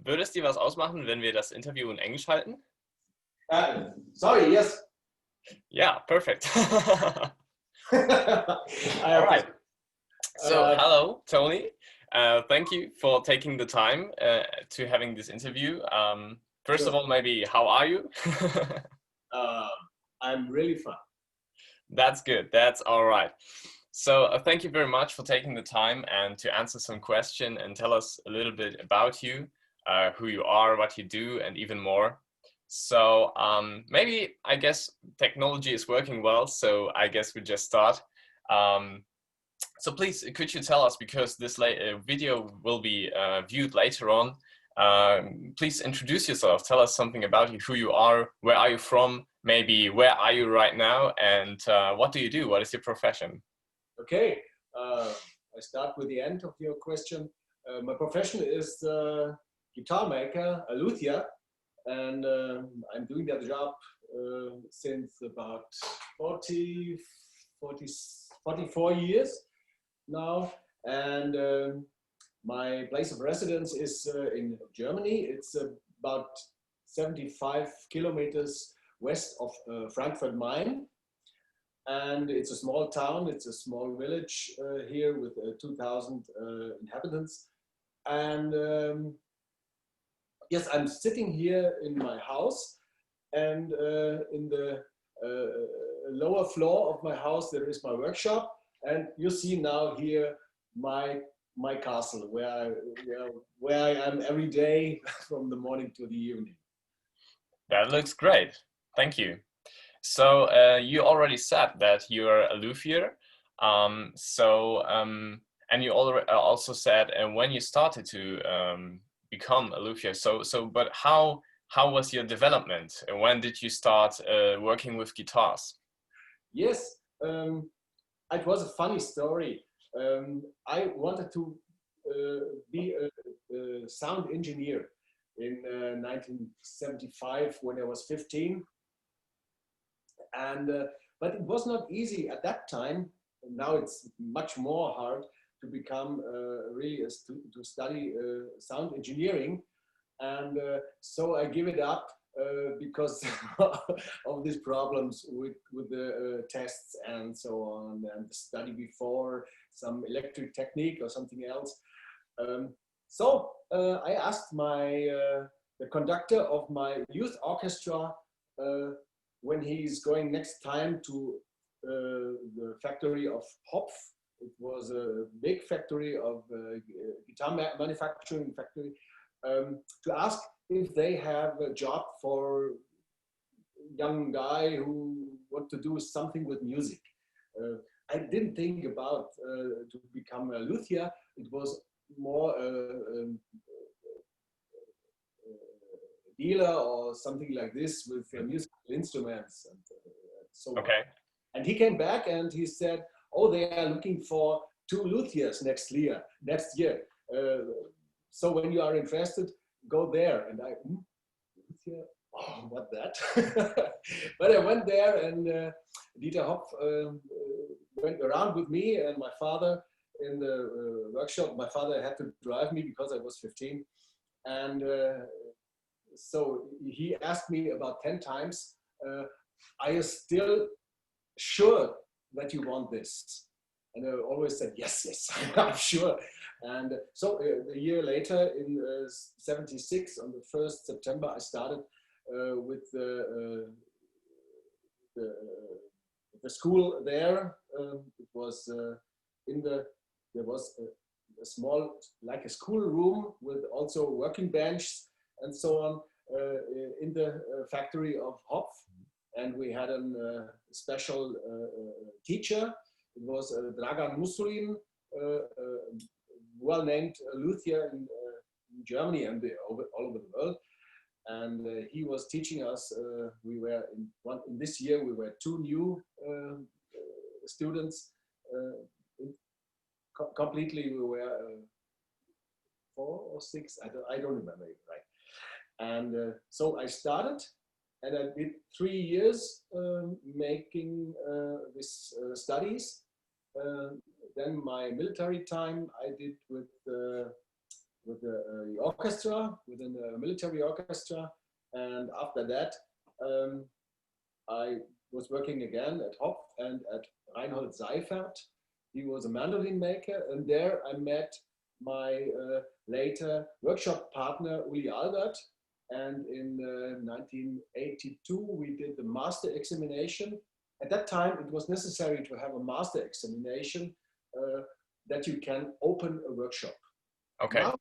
Würde es dir was ausmachen, wenn wir das Interview in Englisch halten? Sorry, yes. Yeah, perfect. I All have right. So, uh, hello, Tony. Thank you for taking the time to having this interview. First of sure. all, maybe how are you? Uh, I'm really fine. That's good. That's all right. So thank you very much for taking the time and to answer some question and tell us a little bit about you, who you are, what you do, and even more. So maybe I guess technology is working well. So I guess we just start. Um, so please, could you tell us, because this video will be viewed later on, please introduce yourself. Tell us something about you, who you are, where are you from, maybe where are you right now, and what do you do? What is your profession? Okay, I start with the end of your question. My profession is guitar maker, a luthier, and I'm doing that job since about 44 years now. And my place of residence is in Germany. It's about 75 kilometers west of Frankfurt Main. And it's a small town, it's a small village here with 2,000 inhabitants. And yes, I'm sitting here in my house, and in the lower floor of my house there is my workshop, and you see now here my castle where I am every day from the morning to the evening. That looks great. Thank you. So you already said that you're a luthier. And you already also said when you started to become a luthier. But how was your development? And when did you start working with guitars? Yes, it was a funny story. I wanted to be a sound engineer in 1975 when I was 15. And but it was not easy at that time. Now it's much more hard to become to study sound engineering, and so I give it up because of these problems with the tests and so on, and the study before some electric technique or something else. So I asked the conductor of my youth orchestra when he's going next time to the factory of Hopf. It was a big factory of guitar manufacturing factory, to ask if they have a job for a young guy who want to do something with music. I didn't think about to become a luthier. It was more dealer or something like this with musical instruments and so on. Okay. And he came back and he said, "Oh, they are looking for 2 luthiers next year. So when you are interested, go there." And I, luthier? Oh, what that? But I went there, and Dieter Hopf went around with me and my father in the workshop. My father had to drive me because I was 15, and so he asked me about 10 times, "Are you still sure that you want this?" And I always said, yes, I'm sure. And so a year later, in 76, on the 1st September, I started with the school there. It was there was a small, like a school room with also working benches and so on in the factory of Hopf. And we had a special teacher. It was Dragan Musulin, well-named luthier in Germany and all over the world. And he was teaching us. We were in this year we were 2 new students. Completely, we were 4 or 6. I don't remember it right. And so I started. And I did 3 years making these studies. Then my military time I did with the orchestra, within the military orchestra. And after that, I was working again at Hopf and at Reinhold Seifert. He was a mandolin maker, and there I met my later workshop partner, Uli Albert. And in 1982, we did the master examination. At that time, it was necessary to have a master examination that you can open a workshop. Okay. Now,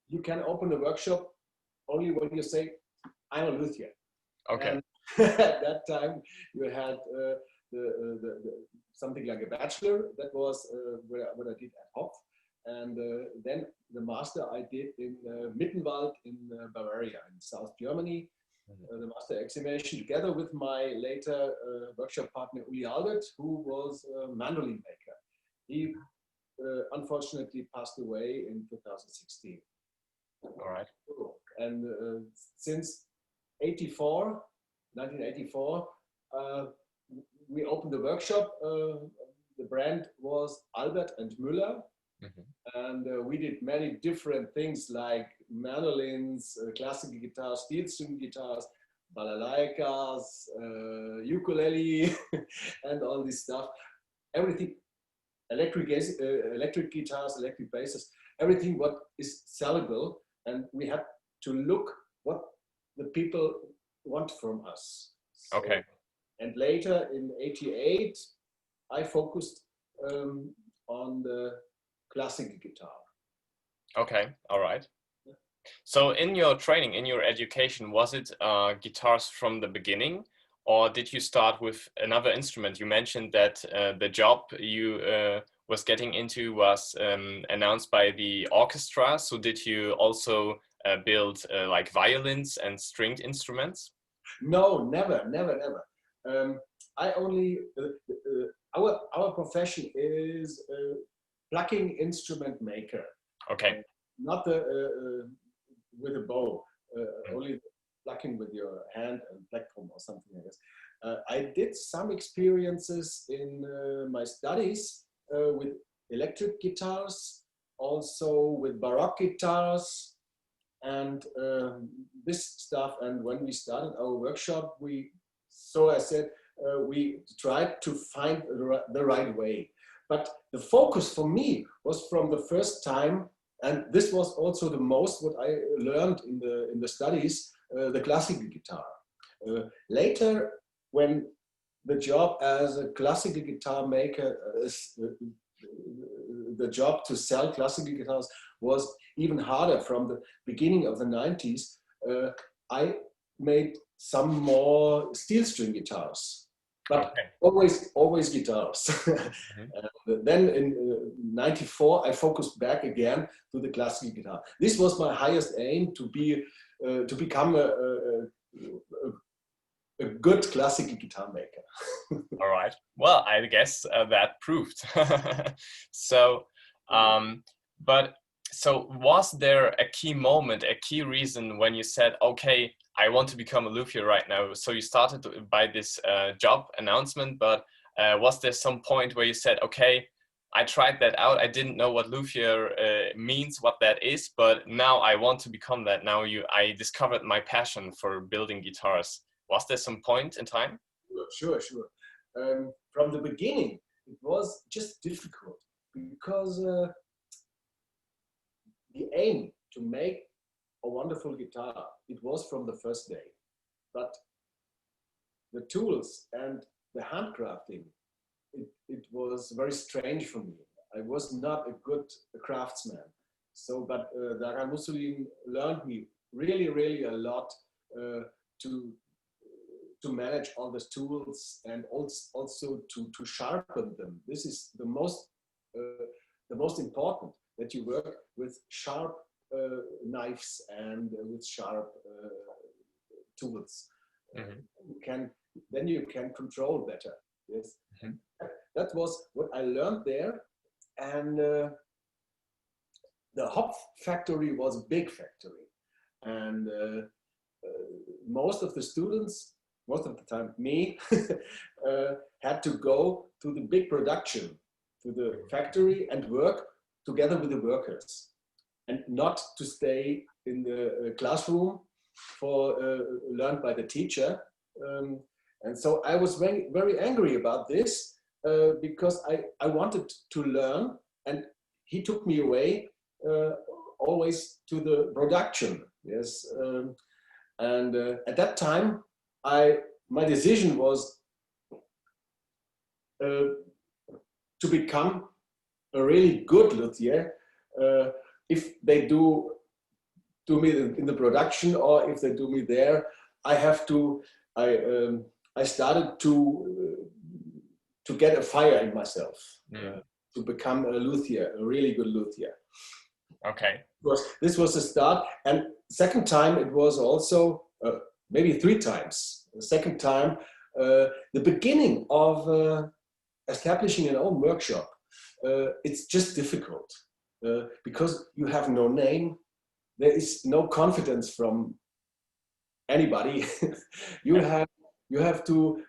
you can open a workshop only when you say, I'm a luthier. Okay. And at that time, you had something like a bachelor. That was what I did at Hopf. And then the master I did in Mittenwald in Bavaria, in South Germany. The master examination together with my later workshop partner Uli Albert, who was a mandolin maker. He unfortunately passed away in 2016. All right. And since 1984, we opened the workshop. The brand was Albert and Müller. And we did many different things like mandolins, classical guitars, steel string guitars, balalaikas, ukulele, and all this stuff. Everything, electric guitars, electric basses, everything what is sellable. And we had to look what the people want from us. So, okay. And later in '88, I focused on the classical guitar. Okay, all right. So in your training, in your education, was it guitars from the beginning, or did you start with another instrument? You mentioned that the job you was getting into was announced by the orchestra. So did you also build like violins and stringed instruments? No, never. I only our profession is plucking instrument maker. Okay. Not with a bow, only plucking with your hand and plectrum or something like this. I did some experiences in my studies with electric guitars, also with Baroque guitars, and this stuff. And when we started our workshop, we tried to find the right way. But the focus for me was from the first time, and this was also the most what I learned in the studies, the classical guitar. Later, when the job as a classical guitar maker, the job to sell classical guitars was even harder from the beginning of the 90s. I made some more steel string guitars, but always guitars. And then in '94, I focused back again to the classical guitar. This was my highest aim, to become a good classical guitar maker. All right. Well, I guess that proved. So, so was there a key moment, a key reason when you said, okay, I want to become a luthier right now? So you started by this job announcement, but was there some point where you said, okay, I tried that out. I didn't know what luthier means, what that is, but now I want to become that. Now I discovered my passion for building guitars. Was there some point in time? Sure. From the beginning, it was just difficult because the aim to make a wonderful guitar, it was from the first day. But the tools and the handcrafting, it was very strange for me. I was not a good craftsman. So, but Daran Mussolini learned me really a lot to manage all the tools and also to sharpen them. This is the most important, that you work with sharp knives and with sharp tools. Then you can control better. Yes, that was what I learned there. And the Hopf factory was a big factory, and most of the students, most of the time me, had to go to the big production, to the factory, and work together with the workers. and not to stay in the classroom for learned by the teacher. And so I was very, very angry about this because I wanted to learn, and he took me away always to the production. Yes, and at that time, my decision was to become a really good luthier. If they do me in the production, or if they do me there, I have to. I started to get a fire in myself to become a luthier, a really good luthier. Okay. This was the start, and second time it was also maybe 3 times. The second time, the beginning of establishing an own workshop. It's just difficult because you have no name. There is no confidence from anybody. you have to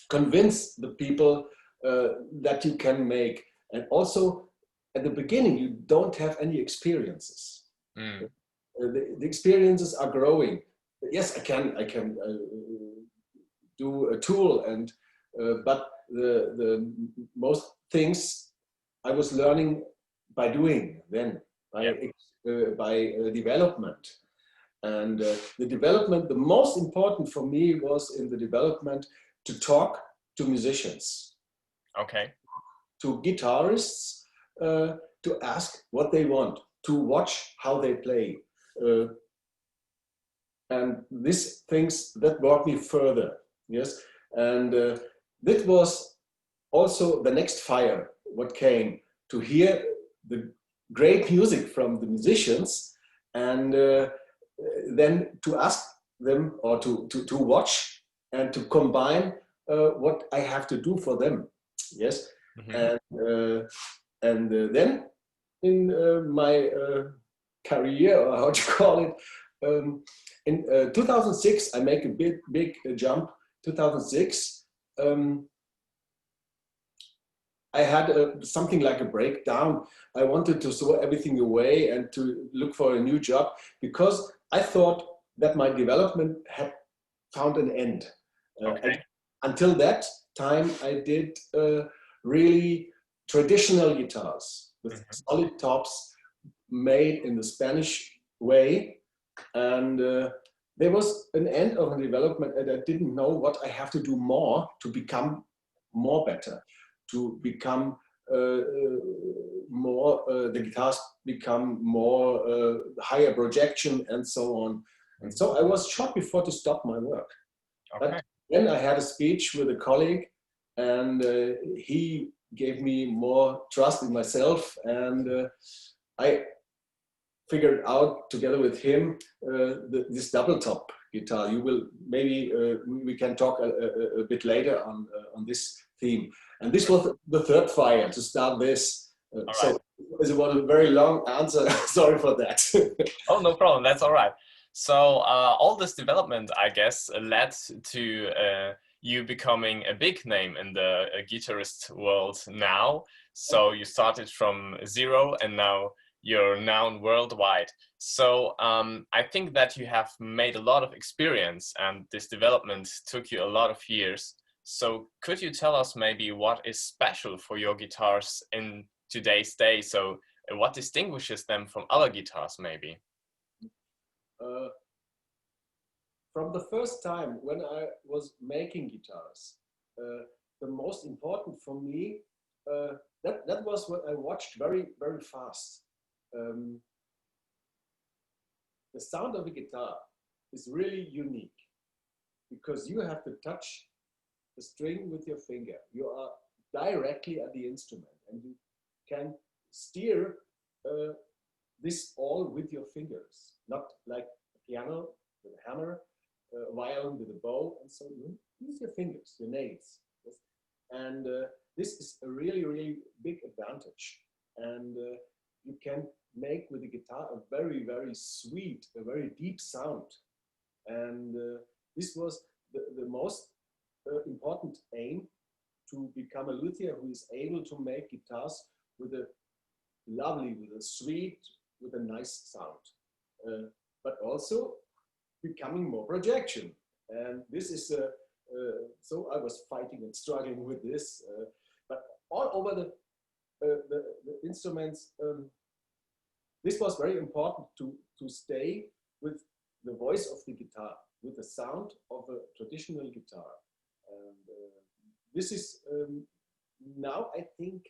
convince the people that you can make, and also at the beginning you don't have any experiences. The experiences are growing. Yes, I can do a tool, and but the most things I was learning by doing, then by development. And the development, the most important for me was in the development to talk to musicians, okay, to guitarists, to ask what they want, to watch how they play. And these things that brought me further. Yes, and that was also the next fire, what came, to hear the great music from the musicians, and then to ask them, or to watch and to combine what I have to do for them. Yes, and then in my career, or how to call it, in 2006, I make a big jump. 2006, I had something like a breakdown. I wanted to throw everything away and to look for a new job, because I thought that my development had found an end. Until that time, I did really traditional guitars with solid tops made in the Spanish way. And there was an end of a development, and I didn't know what I have to do more to become more better, to become more, the guitars become more higher projection and so on. And so I was short before to stop my work. But then I had a speech with a colleague, and he gave me more trust in myself, and I figured out together with him this double top guitar. You will maybe we can talk a bit later on this theme. And this was the third fire to start this. So it was a very long answer. Sorry for that. Oh, no problem. That's all right. So all this development, I guess, led to you becoming a big name in the guitarist world now. So you started from zero, and now you're known worldwide. So I think that you have made a lot of experience, and this development took you a lot of years. So could you tell us maybe what is special for your guitars in today's day? So what distinguishes them from other guitars maybe? From the first time when I was making guitars, the most important for me, that was what I watched very, very fast. The sound of a guitar is really unique, because you have to touch the string with your finger. You are directly at the instrument, and you can steer this all with your fingers, not like a piano with a hammer, a violin with a bow, and so you use your fingers, your nails. Yes? And this is a really, really big advantage. And you can make with the guitar a very, very sweet, a very deep sound. And this was the most important aim, to become a luthier who is able to make guitars with a lovely, with a sweet, with a nice sound, but also becoming more projection. And this is so I was fighting and struggling with this, but all over the instruments, this was very important to stay with the voice of the guitar, with the sound of a traditional guitar. And this is now, I think,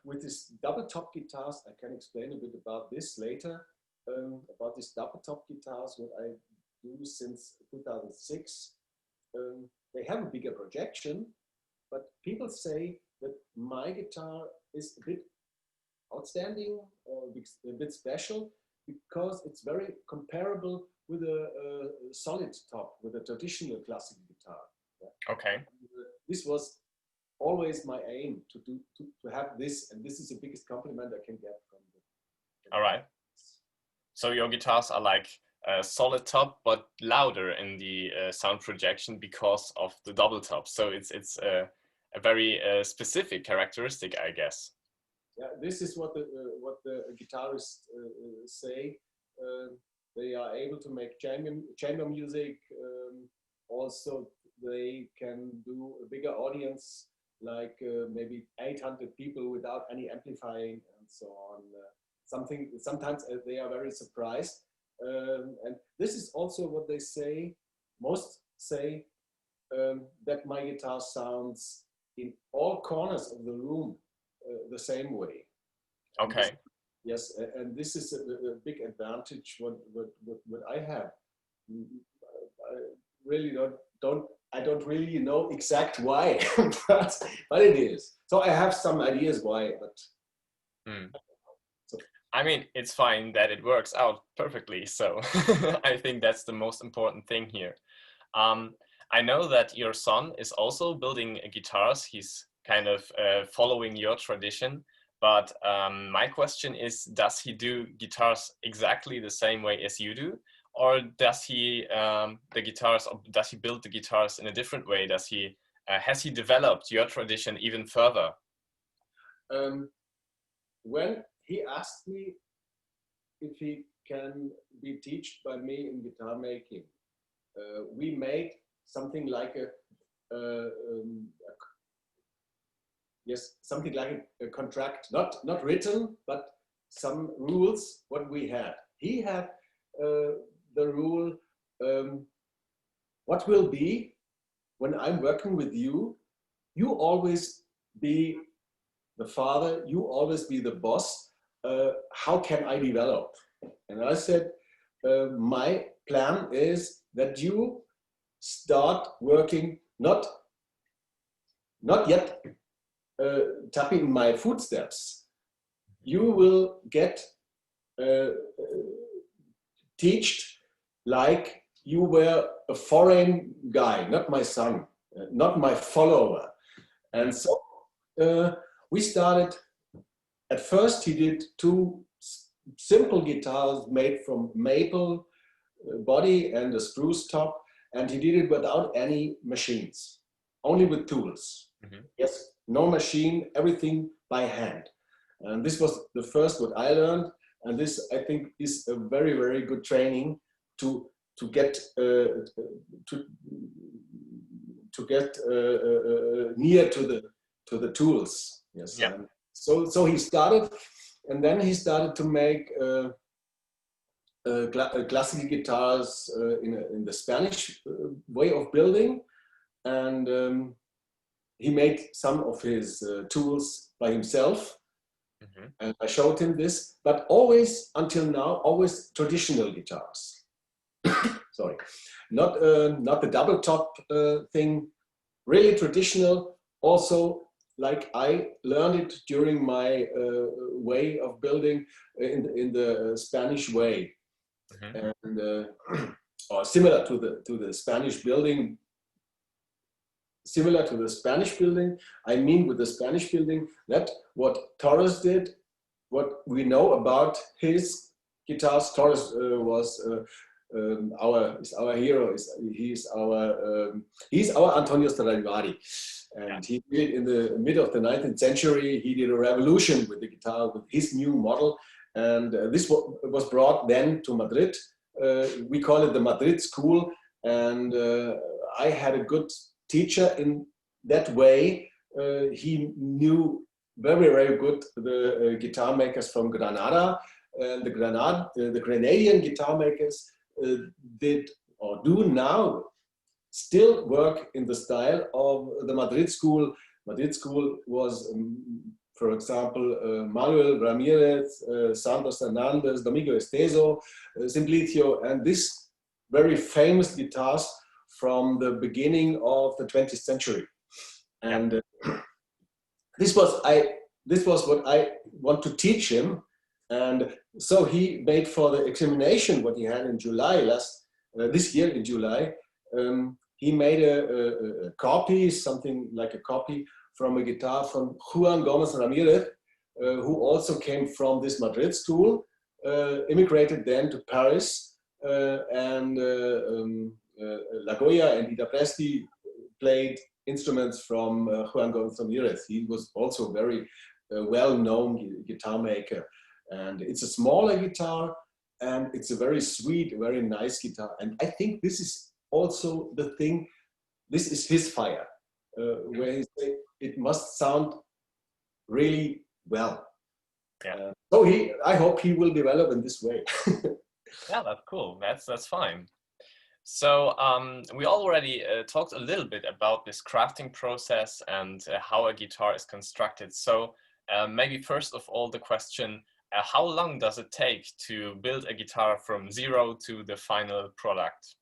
with these double top guitars, I can explain a bit about this later, about these double top guitars, what I do since 2006. They have a bigger projection, but people say that my guitar is a bit outstanding or a bit special because it's very comparable with a solid top, with a traditional classical guitar. Yeah. Okay. This was always my aim to have this, and this is the biggest compliment I can get from the. All right. So your guitars are like a solid top, but louder in the sound projection because of the double top. So it's a very specific characteristic, I guess. Yeah, this is what the guitarists say. They are able to make chamber music. Also, they can do a bigger audience, like maybe 800 people without any amplifying and so on. Sometimes they are very surprised. And this is also what they say. Most say that my guitar sounds in all corners of the room the same way. Okay. Yes, and this is a big advantage what I have. I really don't really know exact why, but it is. So I have some ideas why, but. I mean, it's fine that it works out perfectly. So I think that's the most important thing here. I know that your son is also building guitars. He's kind of following your tradition. But my question is, does he do guitars exactly the same way as you do? Or does he does he build the guitars in a different way? Has he developed your tradition even further? When he asked me if he can be taught by me in guitar making, we made something like something like a contract, not written, but some rules what we had. He had the rule, what will be when I'm working with you, you always be the father, you always be the boss. How can I develop? And I said, my plan is that you start working, not yet tapping my footsteps. You will get taught like you were a foreign guy, not my son, not my follower. And so we started. At first, he did 2 simple guitars made from maple body and a spruce top, and he did it without any machines, only with tools. Mm-hmm. Yes, no machine, everything by hand. And this was the first what I learned, and this I think is a very, very good training to get near to the tools. Yes. Yeah. So he started, and then he started to make classical guitars in the Spanish way of building, and he made some of his tools by himself. Mm-hmm. And I showed him this, but always until now, always traditional guitars. Sorry, not the double top thing, really traditional. Also, like I learned it during my way of building in the Spanish way, mm-hmm. And or similar to the Spanish building. Similar to the Spanish building, I mean with the Spanish building, that what Torres did, what we know about his guitars. Torres was our hero. He's our Antonius Mu. And he did in the mid of the 19th century. He did a revolution with the guitar with his new model, and this was brought then to Madrid. We call it the Madrid School, and I had a good teacher in that way. He knew very good the guitar makers from Granada, and the Grenadian guitar makers did or do now still work in the style of the Madrid School. Madrid School was, for example, Manuel Ramirez, Santos Hernandez, Domingo Esteso, Simplicio, and this very famous guitars from the beginning of the 20th century. And this was what I want to teach him. And so he made for the examination what he had in July this year in July. He made a copy, something like a copy from a guitar from Juan Gomez Ramirez, who also came from this Madrid school, immigrated then to Paris, and La Goya and Ida Presti played instruments from Juan Gomez Ramirez. He was also a very well-known guitar maker. And it's a smaller guitar, and it's a very sweet, very nice guitar. And I think this is also the thing, this is his fire, where he said it must sound really well. So I hope he will develop in this way. Yeah, that's cool. That's fine. So we already talked a little bit about this crafting process and how a guitar is constructed. So maybe first of all, the question, how long does it take to build a guitar from zero to the final product?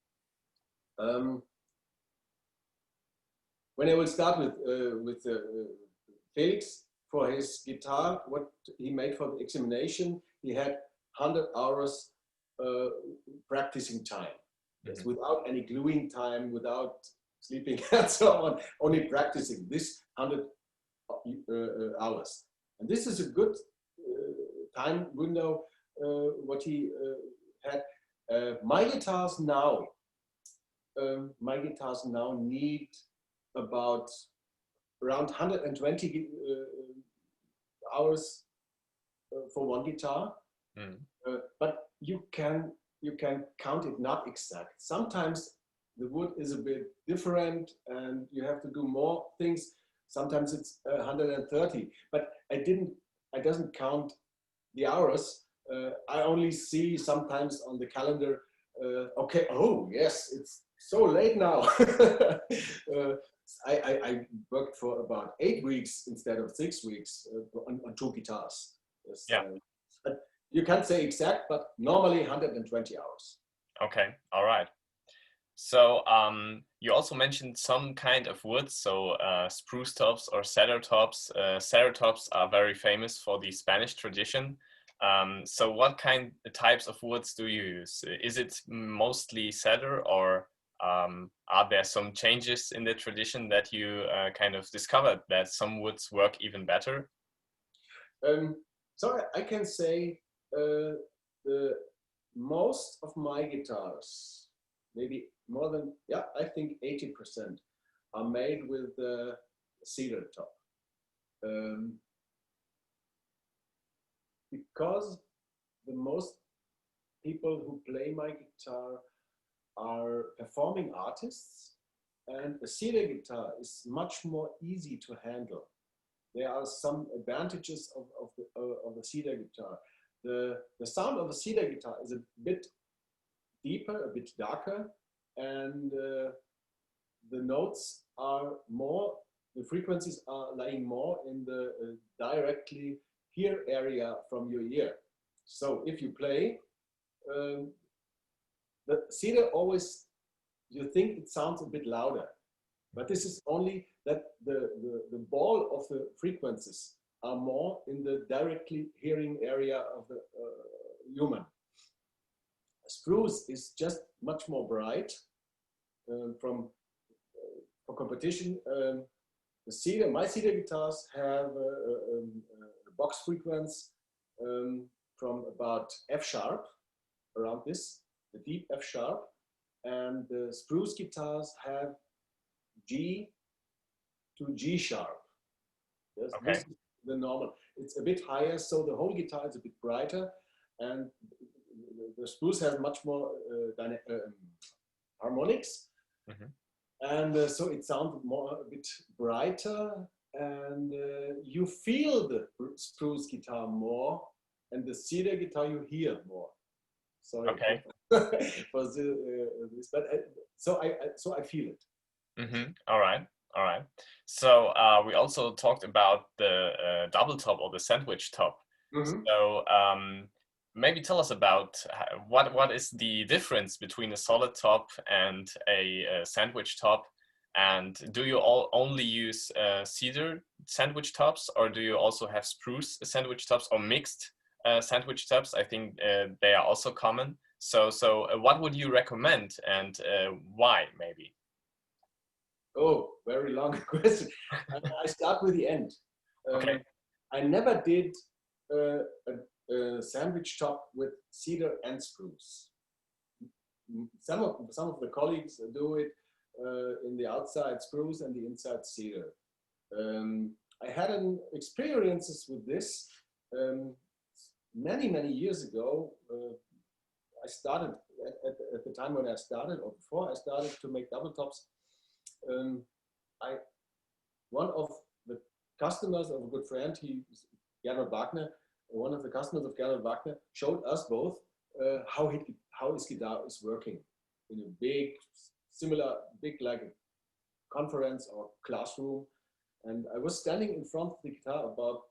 When I will start with Felix, for his guitar, what he made for the examination, he had 100 hours practicing time. Yes, without any gluing time, without sleeping and so on, only practicing this 100 hours. And this is a good time window, what he had. My guitars now need about around 120 hours for one guitar, but you can count it not exact. Sometimes the wood is a bit different and you have to do more things. Sometimes it's 130, but I doesn't count the hours. I only see sometimes on the calendar, okay, oh yes, it's so late now. I worked for about 8 weeks instead of 6 weeks on 2 guitars. Yes, yeah. But you can't say exact, but normally 120 hours. Okay, all right. So you also mentioned some kind of wood, so spruce tops or cedar tops. Cedar tops are very famous for the Spanish tradition. So what types of woods do you use? Is it mostly cedar, or are there some changes in the tradition that you kind of discovered that some woods work even better? So I can say most of my guitars, maybe more than, I think 80% are made with cedar top. Because the most people who play my guitar are performing artists, and a cedar guitar is much more easy to handle. There are some advantages of the cedar guitar. The sound of the cedar guitar is a bit deeper, a bit darker, and the notes are more, the frequencies are lying more in the directly here area from your ear. So if you play, the cedar always, you think it sounds a bit louder, but this is only that the ball of the frequencies are more in the directly hearing area of the human. Spruce is just much more bright. For competition, my cedar guitars have a box frequency from about F sharp, around this, the deep F sharp, and the spruce guitars have G to G sharp. Yes, Okay. this is the normal. It's a bit higher, so the whole guitar is a bit brighter, and the spruce has much more harmonics, and so it sounds a bit brighter, and you feel the spruce guitar more, and the cedar guitar you hear more. Sorry Okay. for this, but so I feel it. All right. All right. So we also talked about the double top or the sandwich top. So maybe tell us about what is the difference between a solid top and a sandwich top, and do you only use cedar sandwich tops, or do you also have spruce sandwich tops or mixed sandwich tops? I think they are also common. So what would you recommend, and why maybe? Oh, very long question. I start with the end. Okay. I never did a sandwich top with cedar and spruce. Some of the colleagues do it in the outside spruce and the inside cedar. I had experiences with this many years ago. I started at the time when I started, or before I started to make double tops. One of the customers of a good friend, Gerhard Wagner, one of the customers of Gerhard Wagner, showed us both how his guitar is working in a big like a conference or classroom. And I was standing in front of the guitar about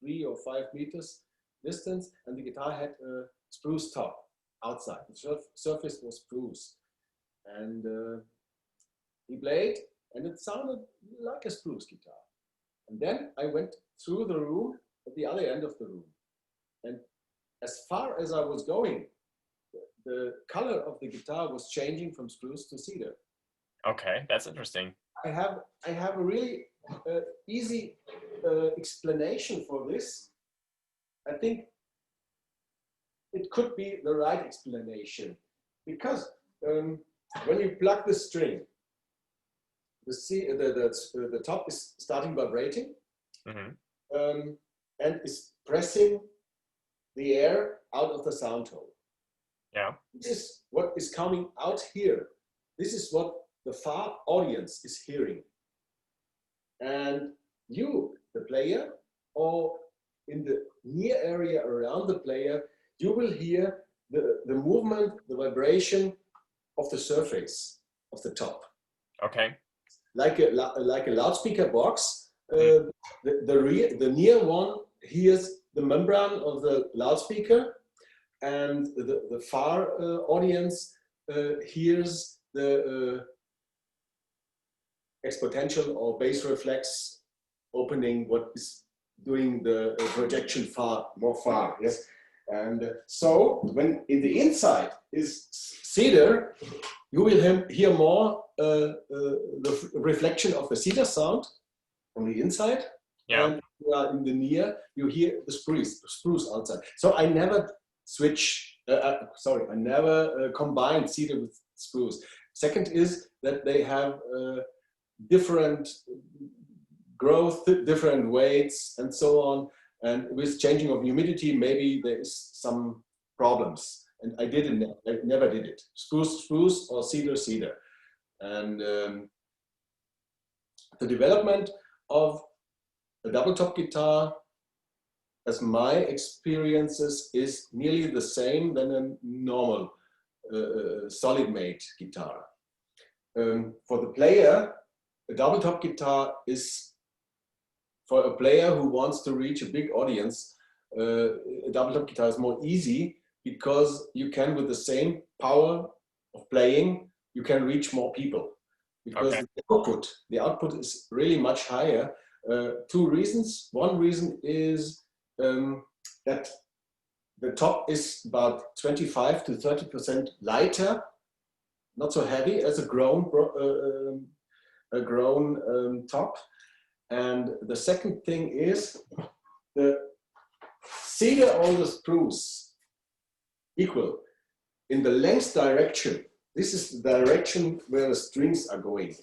3 or 5 meters distance, and the guitar had a spruce top outside. The surface was spruce, and he played, and it sounded like a spruce guitar. And then I went through the room at the other end of the room, and as far as I was going, the color of the guitar was changing from spruce to cedar. Okay, that's interesting. I have a really easy explanation for this. I think it could be the right explanation, because when you plug the string, the top is starting vibrating, and is pressing the air out of the sound hole. Yeah. This is what is coming out here. This is what the far audience is hearing. And you, the player, or in the near area around the player, you will hear the movement, the vibration of the surface of the top. Okay. Like a loudspeaker box, the near one hears the membrane of the loudspeaker, and the far audience hears the exponential or bass reflex opening, what is doing the projection more far. Yes, and so when in the inside is cedar, you will hear more the reflection of the cedar sound on the inside. Yeah. And in the near, you hear the spruce outside. So I never I never combined cedar with spruce. Second is that they have different growth, different weights, and so on. And with changing of humidity, maybe there is some problems. And I never did it. Spruce, or cedar. And the development of a double top guitar, as my experiences, is nearly the same than a normal solid made guitar. For the player, a double top guitar is, for a player who wants to reach a big audience, a double top guitar is more easy, because you can, with the same power of playing, you can reach more people. Because the output is really much higher. 2 reasons. One reason is that the top is about 25 to 30% lighter, not so heavy as a grown top. And the second thing is the cedar or the spruce equal. in the length direction. This is the direction where the strings are going.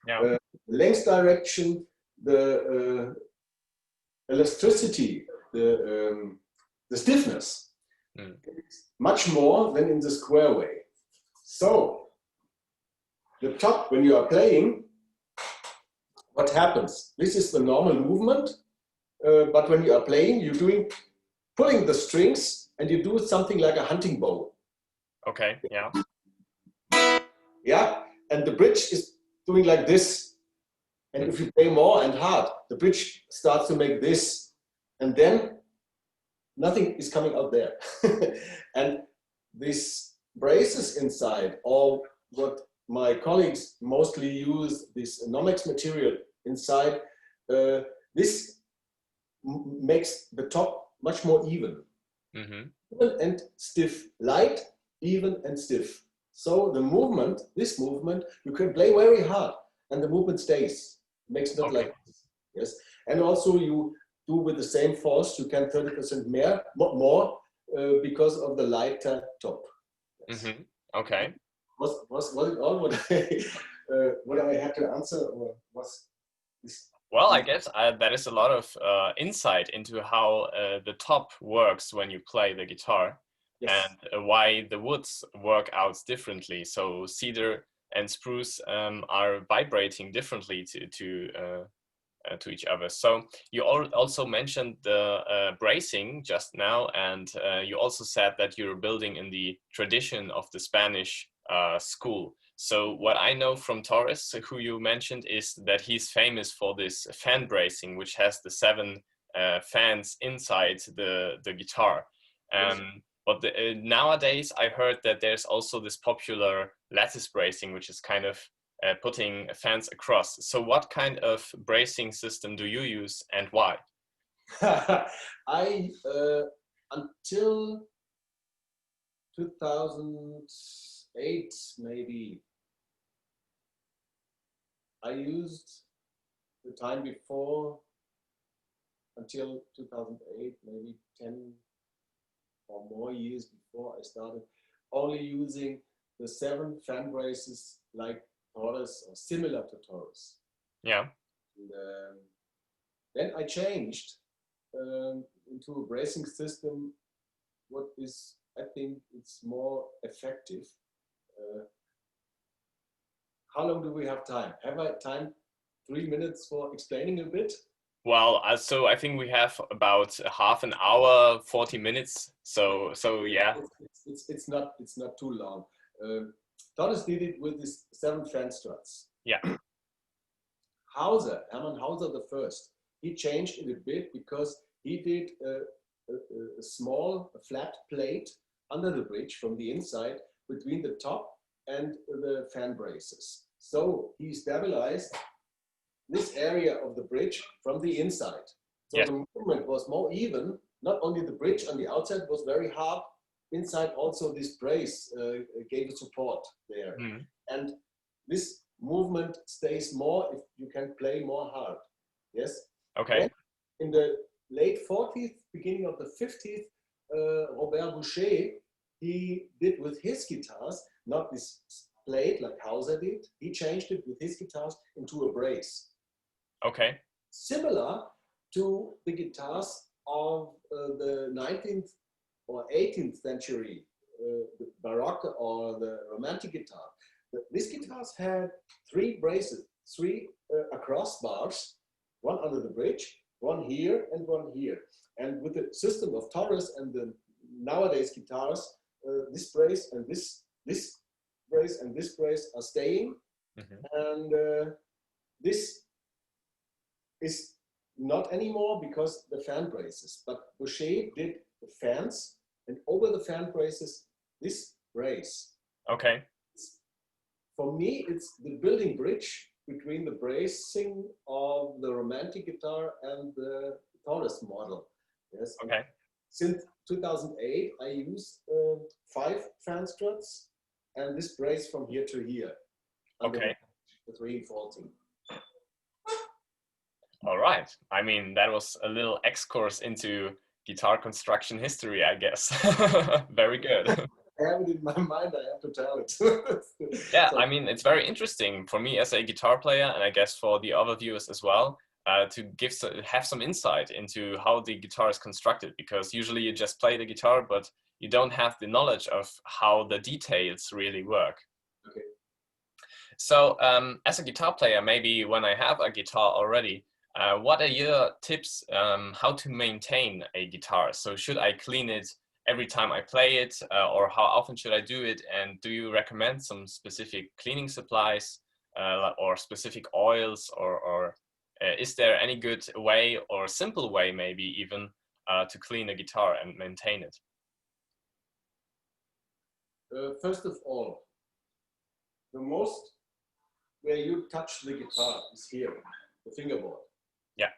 Yeah. Length direction, the elasticity, the stiffness, much more than in the square way. So the top, when you are playing, what happens? This is the normal movement, but when you are playing, you're pulling the strings, and you do something like a hunting bow. Okay, yeah. Yeah, and the bridge is doing like this. And if you play more and hard, the bridge starts to make this, and then nothing is coming out there. And these braces inside, or what my colleagues mostly use, this Nomex material inside, this makes the top much more even. Even and stiff, light, even and stiff. So the movement, this movement, you can play very hard and the movement stays. Makes not like this. Yes. And also you do with the same force, you can 30% more because of the lighter top. Yes. Okay. Was it all what I had to answer, or was this? Well, I guess that is a lot of insight into how the top works when you play the guitar. Yes. And why the woods work out differently. So cedar and spruce are vibrating differently to each other. So you also mentioned the bracing just now, and you also said that you're building in the tradition of the Spanish school. So what I know from Torres, who you mentioned, is that he's famous for this fan bracing, which has the 7 fans inside the guitar. But nowadays I heard that there's also this popular lattice bracing, which is kind of putting fans across. So what kind of bracing system do you use and why? I, until 2008 maybe, I used the time before, until 2008, maybe 10 or more years before I started, only using the 7 fan braces like Torres or similar to Torres. Yeah. And, then I changed into a bracing system. What is, I think it's more effective. How long do we have time? Have I time 3 minutes for explaining a bit? Well, so I think we have about half an hour, 40 minutes. So yeah. It's not too long. Torres did it with his 7 fan struts. Yeah. Hermann Hauser the first, he changed it a bit because he did a small flat plate under the bridge from the inside between the top and the fan braces. So he stabilized this area of the bridge from the inside. So yes. The movement was more even. Not only the bridge on the outside was very hard, inside also this brace gave a support there. And this movement stays more if you can play more hard. Yes? Okay. Then in the late 40s, beginning of the 50s, Robert Boucher, he did with his guitars, not this plate like Hauser did, he changed it with his guitars into a brace. Okay. Similar to the guitars of the 19th or 18th century, the Baroque or the Romantic guitar. These guitars had 3 braces, 3 across bars, one under the bridge, one here and one here. And with the system of Torres and the nowadays guitars, this brace and this brace and this brace are staying. And this is not anymore because the fan braces, but Boucher did the fans, and over the fan braces, this brace. Okay. For me, it's the building bridge between the bracing of the Romantic guitar and the Torres model. Yes. Okay. Since 2008, I use 5 fan struts and this brace from here to here. Okay. The reinforcing. All right. I mean, that was a little excursus into guitar construction history, I guess. Very good. have it in my mind, I have to tell it. Yeah, So, I mean, it's very interesting for me as a guitar player, and I guess for the other viewers as well, to have some insight into how the guitar is constructed, because usually you just play the guitar, but you don't have the knowledge of how the details really work. okay. So as a guitar player, maybe when I have a guitar already, what are your tips how to maintain a guitar? So should I clean it every time I play it, or how often should I do it? And do you recommend some specific cleaning supplies or specific oils, or is there any good way or simple way maybe even to clean a guitar and maintain it? First of all, the most where you touch the guitar is here, the fingerboard. Yeah.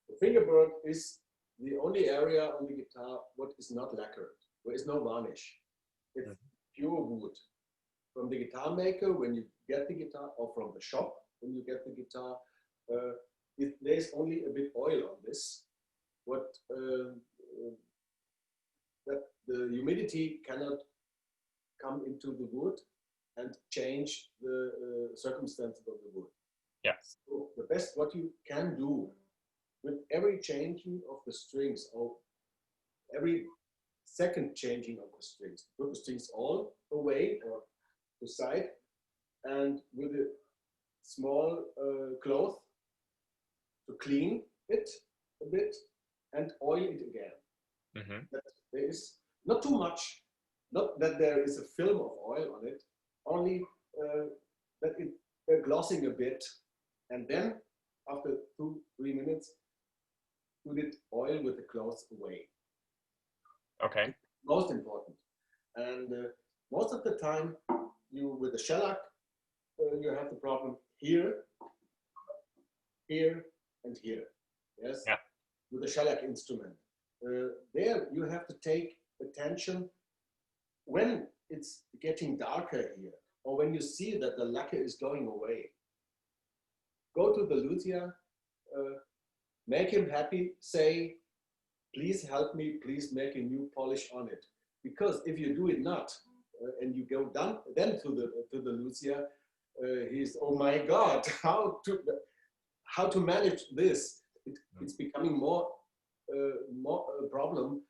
The fingerboard is the only area on the guitar what is not lacquered. There is no varnish. It's pure wood. From the guitar maker, when you get the guitar, or from the shop, when you get the guitar, there's only a bit oil on this. That the humidity cannot come into the wood and change the circumstances of the wood. Yeah. So the best what you can do with every changing of the strings, or every second changing of the strings, put the strings all away or to side, and with a small cloth to clean it a bit and oil it again. Mm-hmm. That there is not too much, not that there is a film of oil on it, only that they're glossing a bit, and then after 2-3 minutes, put it oil with the cloth away. Okay. Most important. And most of the time, you with the shellac, you have the problem here, here, and here. Yes. Yeah. With the shellac instrument, there you have to take attention when it's getting darker here, or when you see that the lacquer is going away. Go to the luthier, make him happy, say, please help me, please make a new polish on it. Because if you do it not, and you go down then to the luthier, he's, oh my God, how to manage this? It's becoming more a problem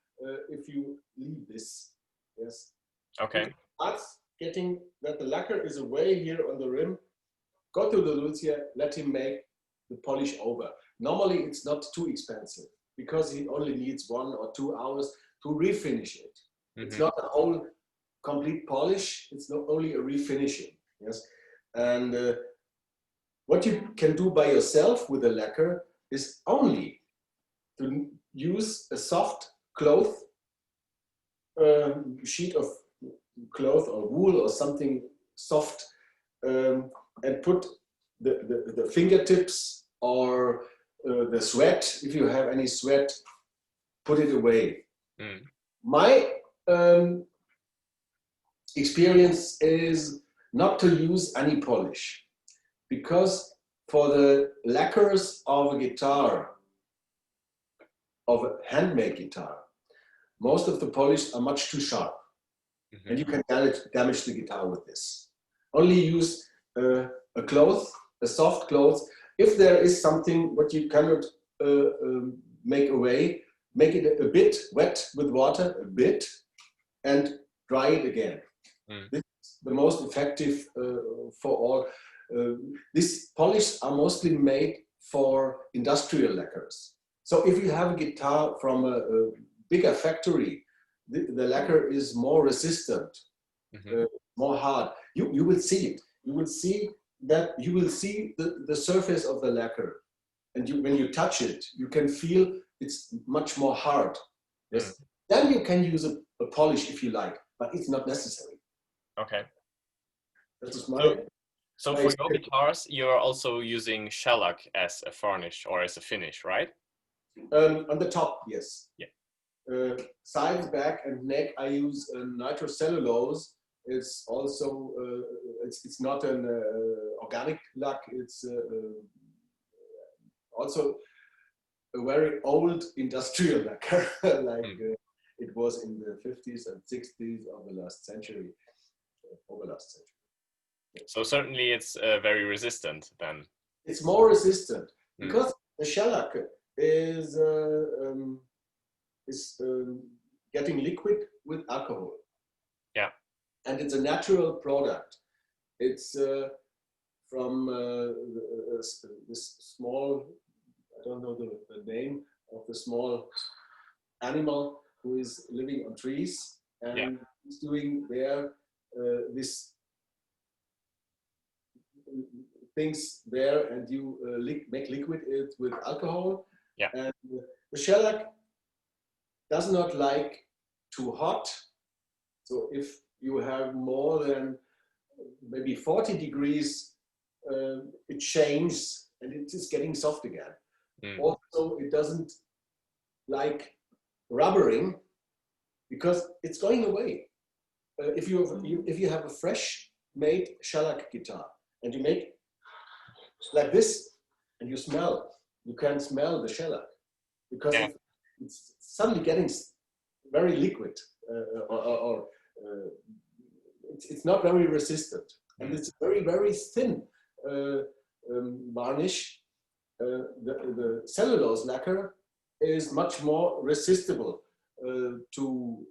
if you leave this. Yes. Okay. That's getting that the lacquer is away here on the rim. Go to the luthier, let him make the polish over. Normally it's not too expensive because he only needs 1 or 2 hours to refinish it. Mm-hmm. It's not a whole complete polish, it's not only a refinishing. Yes. And what you can do by yourself with the lacquer is only to use a soft cloth, sheet of cloth or wool or something soft, and put the fingertips or the sweat, if you have any sweat, put it away. Mm. My experience is not to use any polish, because for the lacquers of a guitar, of a handmade guitar, most of the polish are much too sharp. Mm-hmm. And you can damage the guitar with this. Only use a cloth, a soft cloth. If there is something what you cannot make away, make it a bit wet with water, a bit, and dry it again. Mm. This is the most effective for all. These polishes are mostly made for industrial lacquers. So if you have a guitar from a bigger factory, the lacquer is more resistant, mm-hmm. More hard. You will see it. You will see that. You will see the surface of the lacquer, and when you touch it, you can feel it's much more hard. Yes. Mm. Then you can use a polish if you like, but it's not necessary. Okay. That is my. So for your guitars, you're also using shellac as a varnish or as a finish, right? On the top, yes. Yeah. Sides, back, and neck, I use nitrocellulose. It's also it's not an organic lac. It's also a very old industrial lacquer. Like it was in the 50s and 60s of the last century, over last century. So certainly it's very resistant then. It's more resistant because the shellac is getting liquid with alcohol. Yeah. And it's a natural product. It's from this small, I don't know the name of the small animal who is living on trees and is doing there this things there, and you make liquid it with alcohol. Yeah. And the shellac does not like too hot. So if you have more than maybe 40 degrees, it changes and it is getting soft again. Also, it doesn't like rubbering because it's going away. If you have a fresh made shellac guitar and you make like this and you smell, you can smell the shellac because it's suddenly getting very liquid or it's not very resistant, and it's very, very thin varnish. The cellulose lacquer is much more resistible to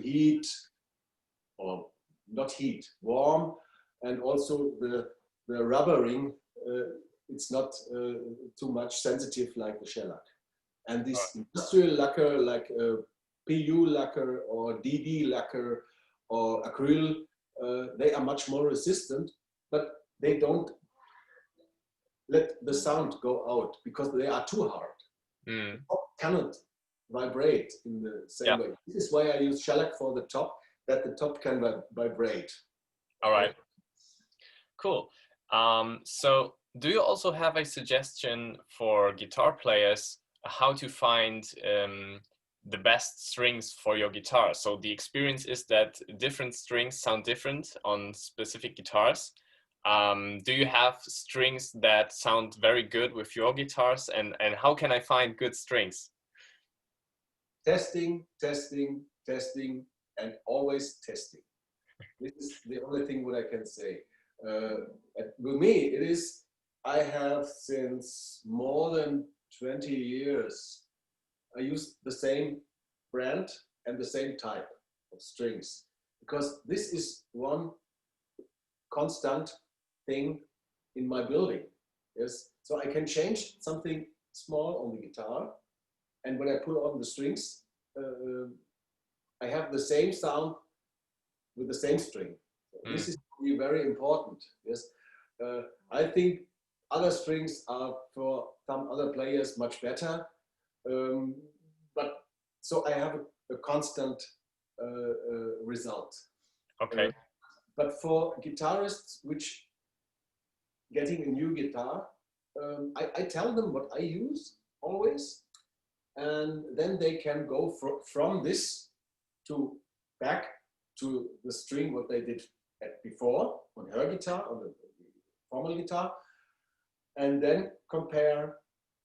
heat, or not heat, warm, and also the rubbering. It's not too much sensitive like the shellac. And this industrial lacquer, like PU lacquer or DD lacquer or acryl, they are much more resistant, but they don't let the sound go out because they are too hard. The top cannot vibrate in the same way. This is why I use shellac for the top, that the top can vibrate. All right. Cool. So do you also have a suggestion for guitar players how to find the best strings for your guitar? So the experience is that different strings sound different on specific guitars. Do you have strings that sound very good with your guitars, and how can I find good strings? Testing, testing, testing, and always testing. This is the only thing what I can say. With me, it is, I have since more than 20 years, I use the same brand and the same type of strings, because this is one constant thing in my building. Yes, so I can change something small on the guitar, and when I pull on the strings, I have the same sound with the same string. This is really very important. Yes, I think other strings are for some other players much better, but so I have a constant result. Okay. But for guitarists which getting a new guitar, I tell them what I use always, and then they can go from this to back to the string what they did before on her guitar, on the formal guitar, and then compare,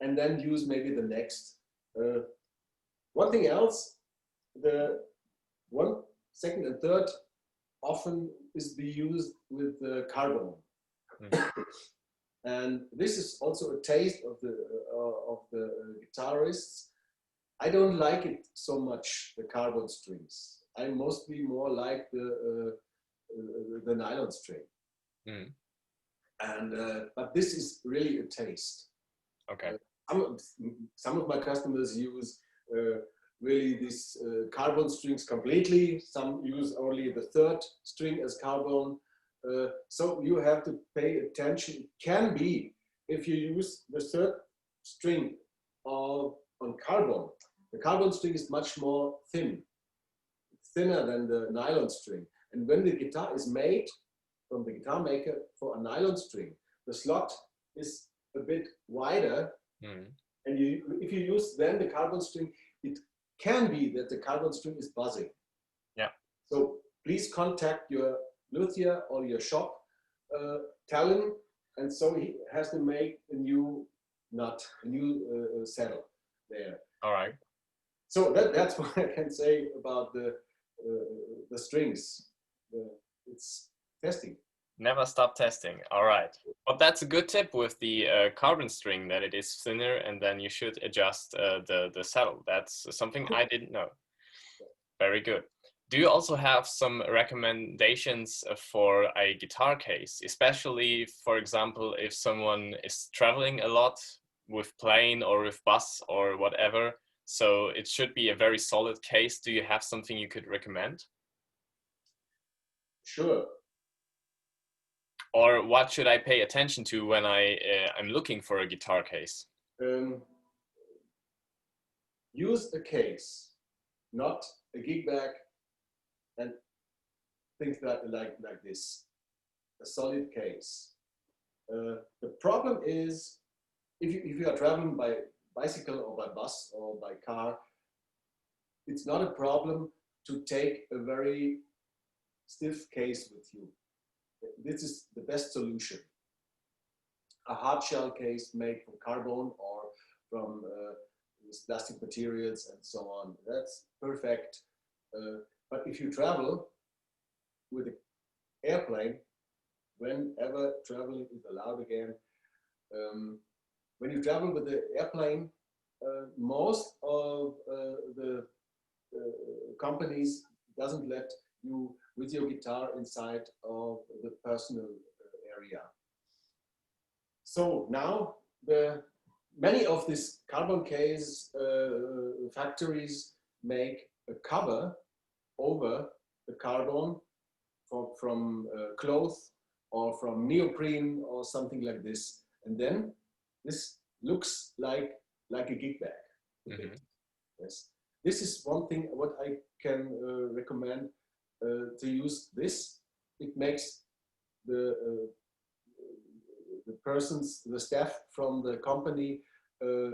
and then use maybe the next. One thing else, the one, second, and third often is be used with the carbon. And this is also a taste of the guitarists. I don't like it so much, the carbon strings. I mostly more like the nylon string. And but this is really a taste. Okay. Some of my customers use really these carbon strings completely. Some use only the third string as carbon. So you have to pay attention. It can be if you use the third string on carbon. The carbon string is much more thinner than the nylon string. And when the guitar is made from the guitar maker for a nylon string, the slot is a bit wider. And if you use then the carbon string, it can be that the carbon string is buzzing. Yeah. So please contact your luthier or your shop, tell him, and so he has to make a new nut, a new saddle there. All right. So that's what I can say about the strings. It's testing. Never stop testing. All right. But that's a good tip with the carbon string, that it is thinner and then you should adjust the saddle. That's something I didn't know. Very good. Do you also have some recommendations for a guitar case, especially, for example, if someone is traveling a lot with plane or with bus or whatever? So it should be a very solid case. Do you have something you could recommend? Sure. Or what should I pay attention to when I'm looking for a guitar case? Use a case, not a gig bag, and things like this. A solid case. The problem is if you are traveling by bicycle or by bus or by car, it's not a problem to take a very stiff case with you. This is the best solution. A hard shell case made from carbon or from plastic materials and so on. That's perfect. But if you travel with an airplane, whenever traveling is allowed again, when you travel with the airplane, most of the companies doesn't let you with your guitar inside of the personal area. So now many of these carbon case factories make a cover over the carbon from cloth or from neoprene or something like this, and then this looks like a gig bag. Mm-hmm. Yes, this is one thing what I can recommend to use this. It makes the staff from the company a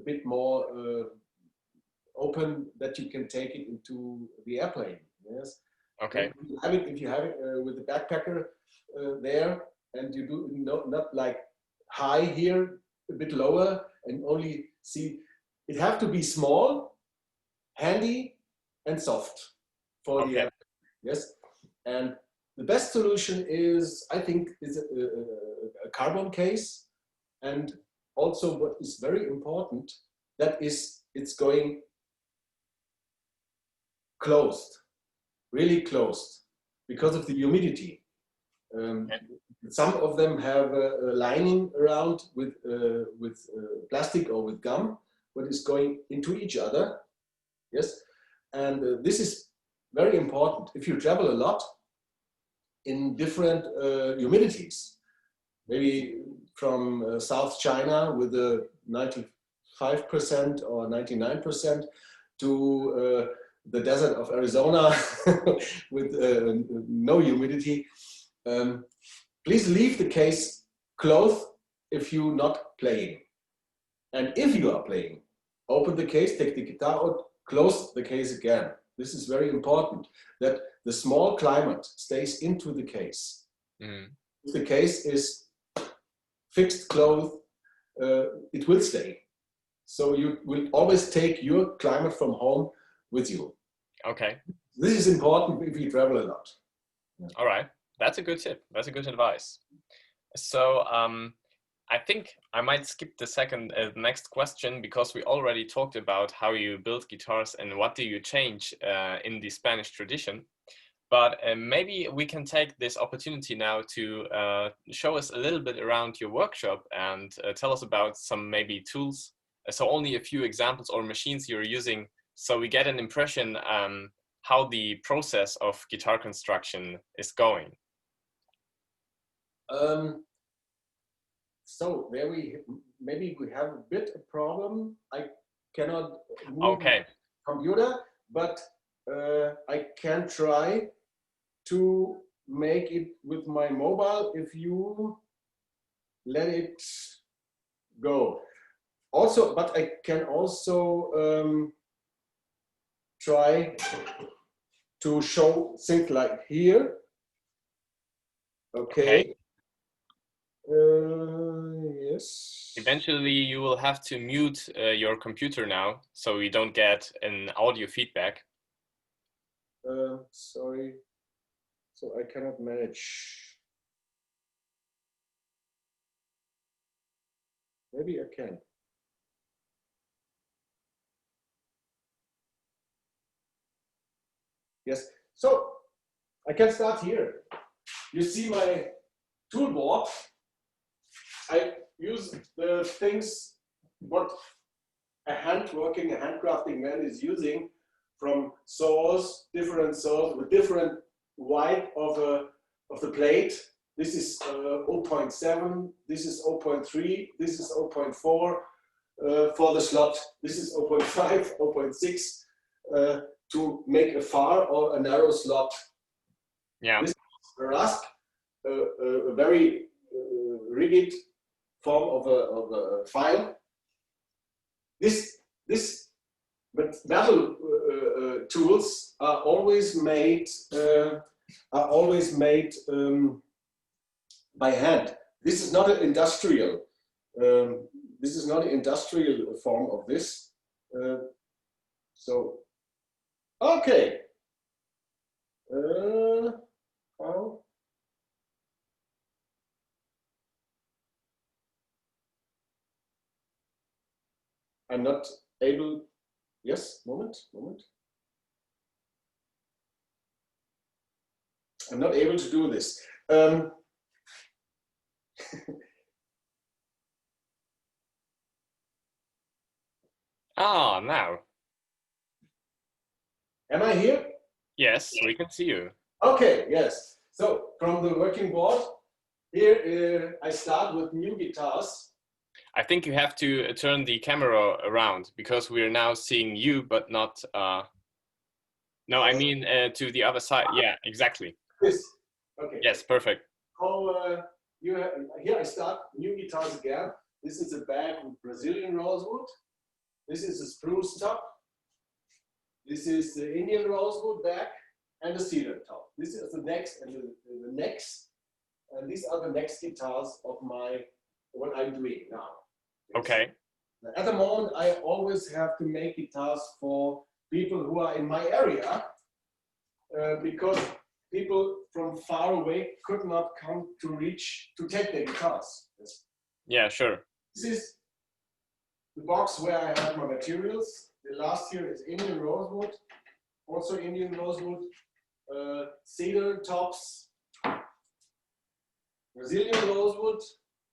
bit more open, that you can take it into the airplane. Yes. Okay. If you have it with the backpacker there, and you do not like high here, a bit lower, and only see, it have to be small, handy, and soft for the airplane. Yes. And the best solution is, I think, is a carbon case. And also what is very important, that is, it's going closed, really closed, because of the humidity. Some of them have a lining around with plastic or with gum, what is going into each other. Yes. And this is very important. If you travel a lot in different humidities, maybe from South China with a 95% or 99% to the desert of Arizona with no humidity, please leave the case closed if you're not playing. And if you are playing, open the case, take the guitar out, close the case again. This is very important, that the small climate stays into the case. Mm. If the case is fixed closed, it will stay. So you will always take your climate from home with you. Okay. This is important if you travel a lot. Yeah. All right. That's a good tip. That's a good advice. So I think I might skip the next question, because we already talked about how you build guitars and what do you change in the Spanish tradition. But maybe we can take this opportunity now to show us a little bit around your workshop and tell us about some maybe tools. So only a few examples or machines you're using, so we get an impression how the process of guitar construction is going. So there maybe we have a bit of problem. I cannot move the computer, but I can try to make it with my mobile if you let it go. Also, but I can also try to show things like here. Okay. Yes. Eventually, you will have to mute your computer now, so you don't get an audio feedback. Sorry. So I cannot manage. Maybe I can. Yes. So I can start here. You see my toolboard. I use the things what a handcrafting man is using, from saws, different saws with different weight of the plate. This is 0.7, this is 0.3, this is 0.4 for the slot. This is 0.5, 0.6 to make a far or a narrow slot. Yeah. This is a rasp, a very rigid form of a file. This metal tools are always made by hand. This is not an industrial. This is not an industrial form of this. So, okay. Well, I'm not able. Yes, moment. I'm not able to do this. Now. Am I here? Yes, we can see you. Okay, yes. So from the working board, here I start with new guitars. I think you have to turn the camera around, because we are now seeing you, but not. No, I mean to the other side. Yeah, exactly. This. Okay. Yes, perfect. So here I start new guitars again. This is a bag with Brazilian rosewood. This is a spruce top. This is the Indian rosewood back and the cedar top. This is the next and the next, and these are the next guitars of what I'm doing now. Okay. At the moment, I always have to make guitars for people who are in my area, because people from far away could not come to take their guitars. Yeah, sure. This is the box where I have my materials. The last here is Indian rosewood, also Indian rosewood, cedar tops, Brazilian rosewood,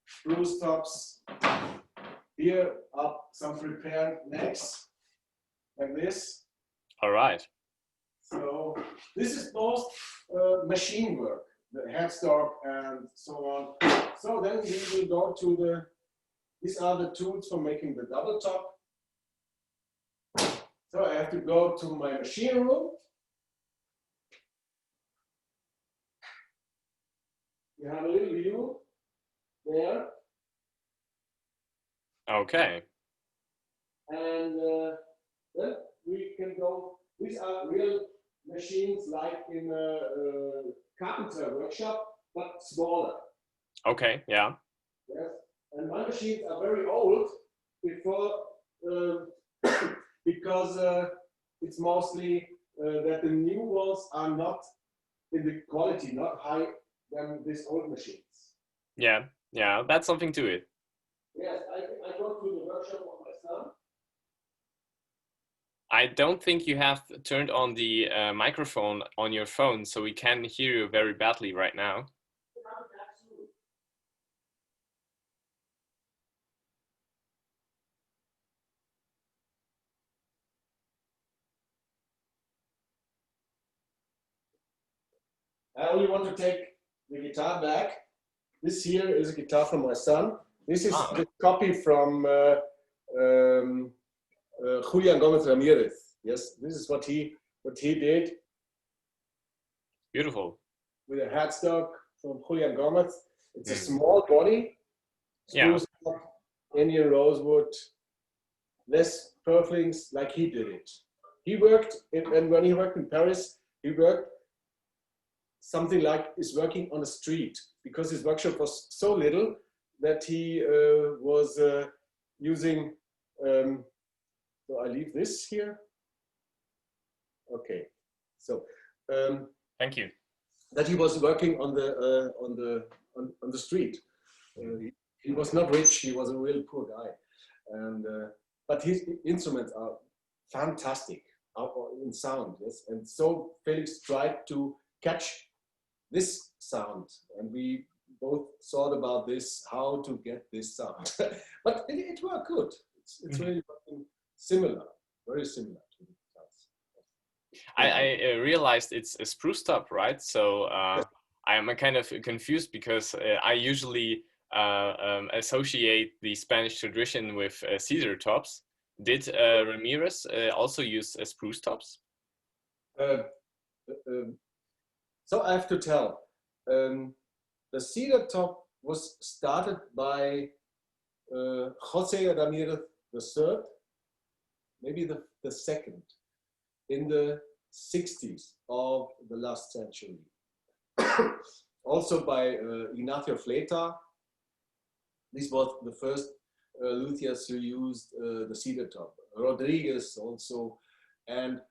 spruce tops. Here are some prepared necks, like this. All right. So this is most machine work, the headstock and so on. So then we will go to these are the tools for making the double top. So I have to go to my machine room. You have a little view there. Okay. And then we can go, these are real machines like in a carpenter workshop, but smaller. Okay, yeah. Yes, and my machines are very old because it's mostly that the new ones are not in the quality, not high than these old machines. Yeah, that's something to it. Yes, I go to the workshop of my son. I don't think you have turned on the microphone on your phone, so we can hear you very badly right now. I only want to take the guitar back. This here is a guitar from my son. This is the copy from Julian Gomez Ramirez. Yes, this is what he did. Beautiful. With a headstock from Julian Gomez. It's a small body. Spruce top, Indian rosewood, less purflings like he did it. He worked, and when he worked in Paris, he worked something like is working on a street, because his workshop was so little that he was using, so I leave this here. Okay, so thank you. That he was working on the street. He was not rich. He was a real poor guy, and but his instruments are fantastic in sound. Yes, and so Felix tried to catch this sound, and we both thought about this, how to get this sound. But it worked good. It's really similar, very similar to the guitars. I realized it's a spruce top, right? So Yes. I'm kind of confused because I usually associate the Spanish tradition with cedar tops. Did Ramirez also use spruce tops? Uh, so I have to tell, the cedar top was started by Jose Ramirez III, maybe the second, in the 60s of the last century. Also by Ignacio Fleta. This was the first luthiers who used the cedar top. Rodriguez also.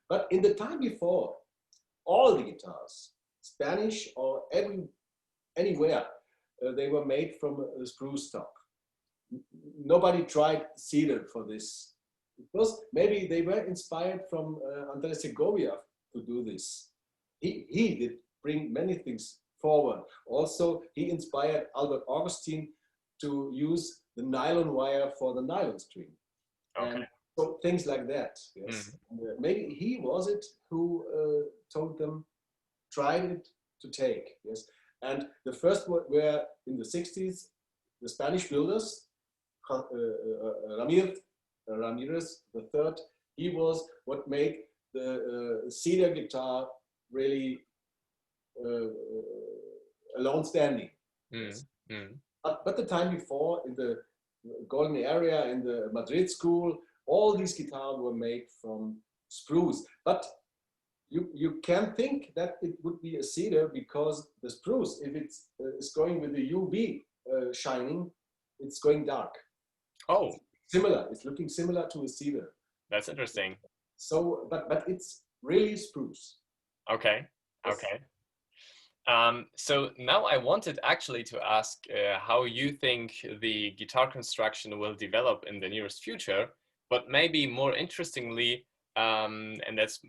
But in the time before, all the guitars, Spanish or anywhere, they were made from a spruce top. Nobody tried cedar for this. Because maybe they were inspired from Andres Segovia to do this. He did bring many things forward. Also, he inspired Albert Augustin to use the nylon wire for the nylon string. Okay. And so things like that, yes. Maybe he was it who told them, tried it to take, yes. And the first were in the 60s, the Spanish builders, Ramirez III, he was what made the cedar guitar really alone standing. Yes. But the time before, in the golden area, in the Madrid school, all these guitars were made from spruce. But you can think that it would be a cedar because the spruce, if it's going with the UV shining, it's going dark. Oh, similar. It's looking similar to a cedar. That's interesting. So, but it's really spruce. Okay. Yes. Okay. So now I wanted actually to ask how you think the guitar construction will develop in the nearest future, but maybe more interestingly, and that's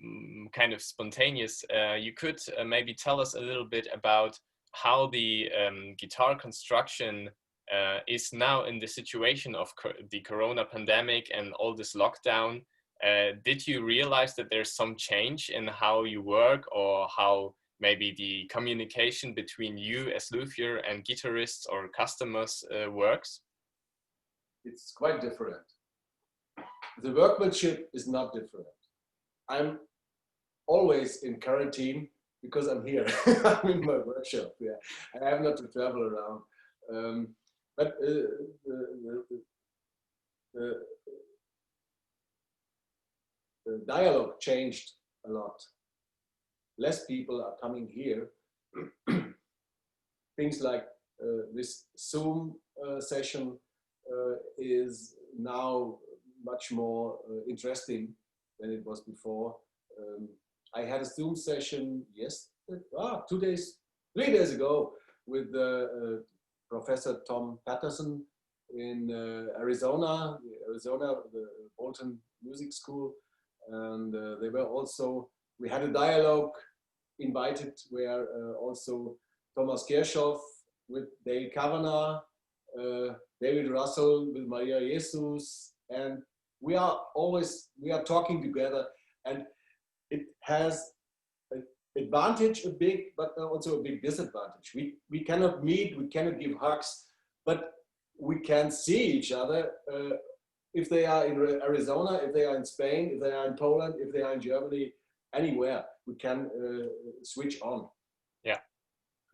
kind of spontaneous, you could maybe tell us a little bit about how the guitar construction is now in the situation of the corona pandemic and all this lockdown. Did you realize that there's some change in how you work, or how maybe the communication between you as luthier and guitarists or customers works? It's quite different. The workmanship is not different. I'm always in quarantine because I'm here. I'm in my workshop. Yeah, I have not to travel around. But the dialogue changed a lot. Less people are coming here. Things like this Zoom session is now much more interesting than it was before. I had a Zoom session 3 days ago with Professor Tom Patterson in Arizona, the Bolton Music School. And they were also, we had a dialogue invited where also Thomas Kirchhoff with Dale Kavanagh, David Russell with Maria Jesus, and we are talking together, and it has an advantage a big, but also a big disadvantage. We cannot meet, we cannot give hugs, but we can see each other if they are in Arizona, if they are in Spain, if they are in Poland, if they are in Germany, anywhere, we can switch on. Yeah.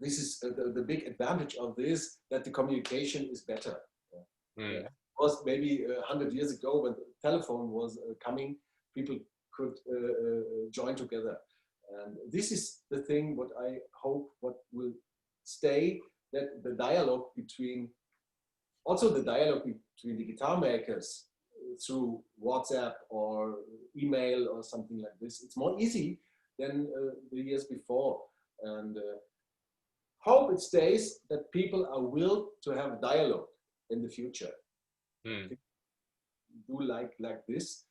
This is the big advantage of this, that the communication is better. It was maybe 100 years ago when the telephone was coming, people could join together. And this is the thing what I hope what will stay, that the dialogue between also the dialogue between the guitar makers through WhatsApp or email or something like this. It's more easy than the years before. And hope it stays that people are will to have dialogue in the future. Mm. Do like this,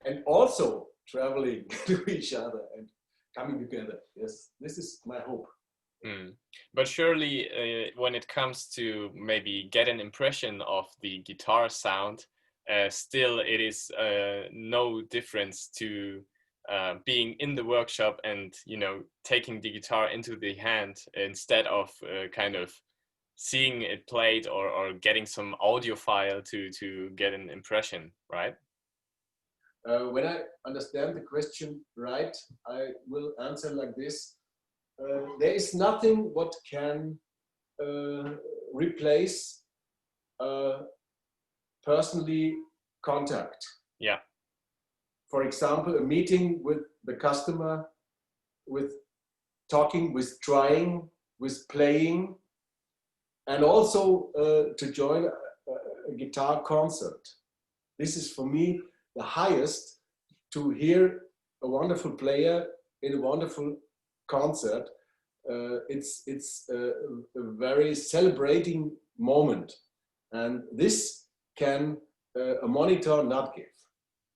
and also traveling to each other and coming together. Yes, this is my hope. Mm. But surely when it comes to maybe get an impression of the guitar sound, still it is no difference to being in the workshop and, you know, taking the guitar into the hand instead of kind of seeing it played or getting some audio file to get an impression, right? When I understand the question right, I will answer like this. There is nothing what can replace personally contact. Yeah. For example, a meeting with the customer, with talking, with trying, with playing, and also to join a guitar concert. This is for me the highest, to hear a wonderful player in a wonderful concert. It's a very celebrating moment, and this can a monitor not give.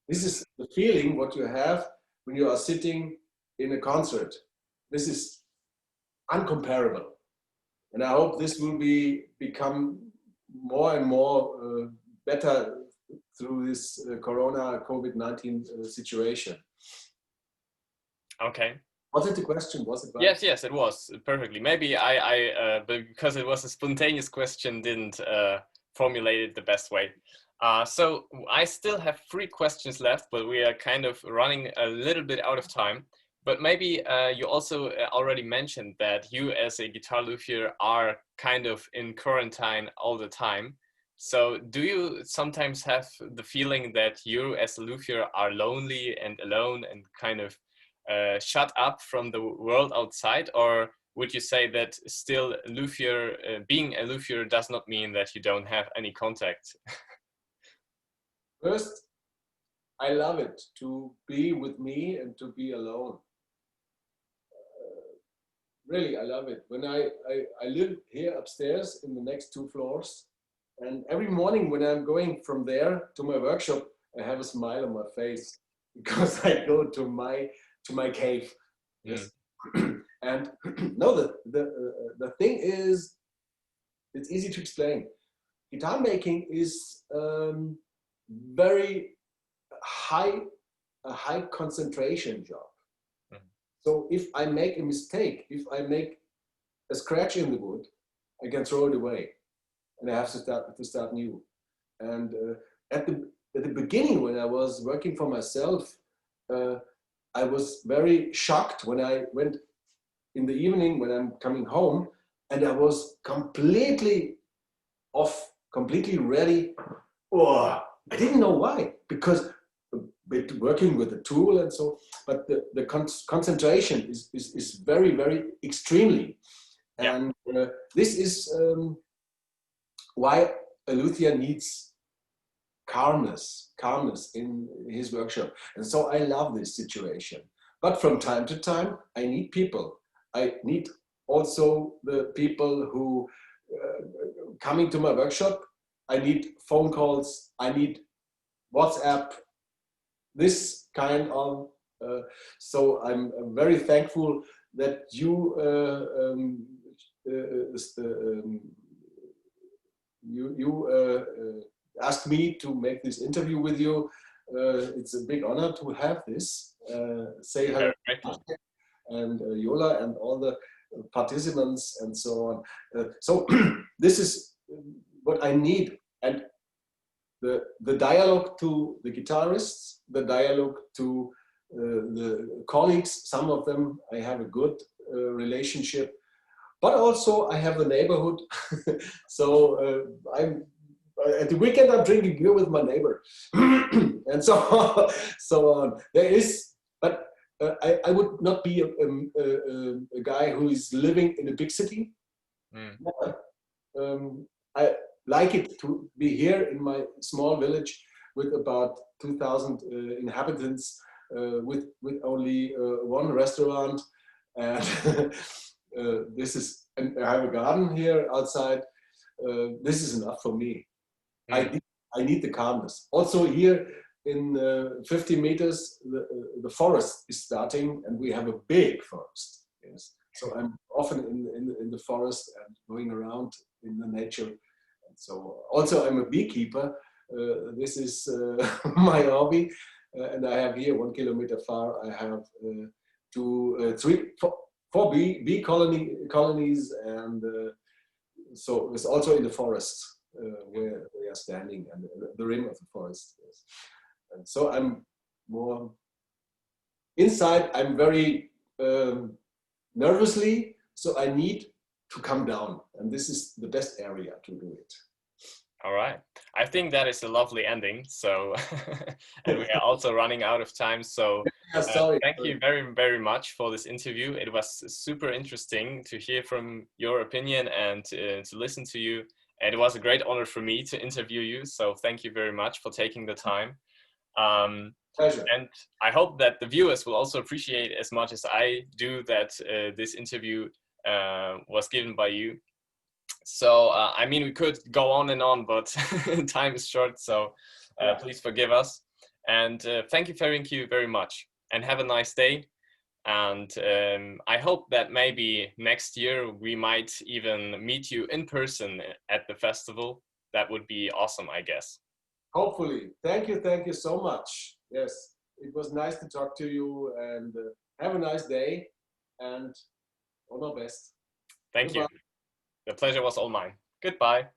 This is the feeling what you have when you are sitting in a concert. This is uncomparable, and I hope this will become more and more better through this Corona COVID-19 situation. Okay. Was it the question? Was it right? Yes, it was perfectly. Maybe but because it was a spontaneous question, didn't formulate it the best way. So I still have 3 questions left, but we are kind of running a little bit out of time. But maybe you also already mentioned that you as a guitar luthier are kind of in quarantine all the time. So do you sometimes have the feeling that you as a luthier are lonely and alone and kind of shut up from the world outside? Or would you say that still luthier, being a luthier does not mean that you don't have any contact? First, I love it to be with me and to be alone. Really, I love it. When I live here upstairs in the next 2 floors, and every morning when I'm going from there to my workshop, I have a smile on my face because I go to my cave. Yes. And no, the thing is, it's easy to explain. Guitar making is very a high concentration job. So if I make a mistake, if I make a scratch in the wood, I can throw it away, and I have to start new. And at the beginning, when I was working for myself, I was very shocked when I went in the evening when I'm coming home, and I was completely off, completely ready. Oh, I didn't know why, because working with the tool and so, but the concentration is very, very extremely. Yeah. And this is why a luthier needs calmness in his workshop. And so I love this situation. But from time to time, I need people. I need also the people who coming to my workshop. I need phone calls. I need WhatsApp. This kind of. So I'm very thankful that you asked me to make this interview with you. It's a big honor to have this. Say hello, and Yola and all the participants and so on. So this is what I need, and the dialogue to the guitarists, the dialogue to the colleagues. Some of them I have a good relationship, but also I have the neighborhood. So I'm at the weekend I'm drinking beer with my neighbor, and so on. There is, but I would not be a guy who is living in a big city. The like it to be here in my small village with about 2,000 inhabitants, with only one restaurant, and this is. And I have a garden here outside. This is enough for me. Mm. I need the calmness. Also here in 50 meters, the forest is starting, and we have a big forest. Yes, so I'm often in the forest and going around in the nature. And so also I'm a beekeeper. This is my hobby, and I have here 1 kilometer far. I have four bee colonies, and so it's also in the forest where we are standing, and the rim of the forest. Yes. And so I'm more inside. I'm very nervously, so I need to come down, and this is the best area to do it. All right. I think that is a lovely ending. So, and we are also running out of time. So, Yeah, sorry. thank you very, very much for this interview. It was super interesting to hear from your opinion and to listen to you. And it was a great honor for me to interview you. So, thank you very much for taking the time. Pleasure. And I hope that the viewers will also appreciate as much as I do that this interview was given by you. So, I mean, we could go on and on, but time is short, so Yeah. please forgive us. And thank you very much, and have a nice day. And I hope that maybe next year we might even meet you in person at the festival. That would be awesome, I guess. Hopefully. Thank you so much. Yes, it was nice to talk to you, and have a nice day, and all my best. Thank you. The pleasure was all mine. Goodbye.